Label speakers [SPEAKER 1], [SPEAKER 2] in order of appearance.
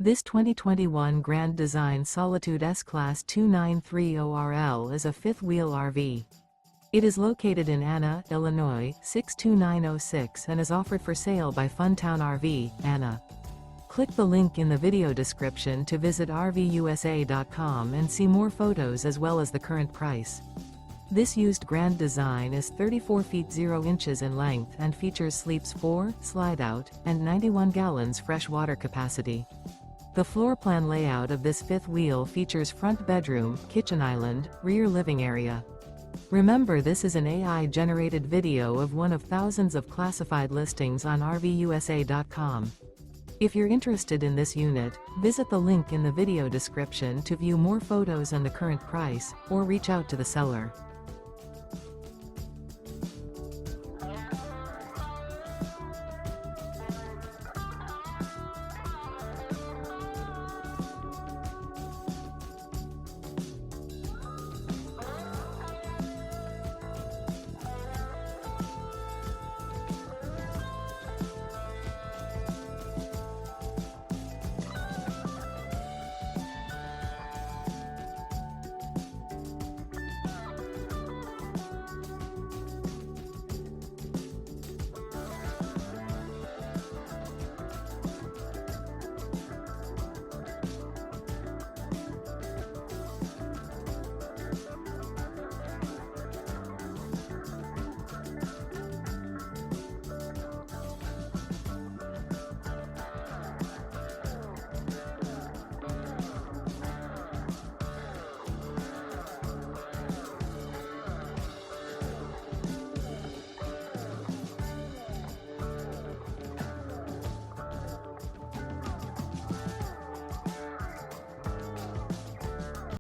[SPEAKER 1] This 2021 Grand Design Solitude S-Class 2930RL is a fifth-wheel RV. It is located in Anna, Illinois, 62906 and is offered for sale by Funtown RV, Anna. Click the link in the video description to visit RVUSA.com and see more photos as well as the current price. This used Grand Design is 34 feet 0 inches in length and features sleeps 4, Slideout, and 91 gallons fresh water capacity. The floor plan layout of this fifth wheel features front bedroom, kitchen island, rear living area. Remember, this is an AI-generated video of one of thousands of classified listings on RVUSA.com. If you're interested in this unit, visit the link in the video description to view more photos and the current price, or reach out to the seller.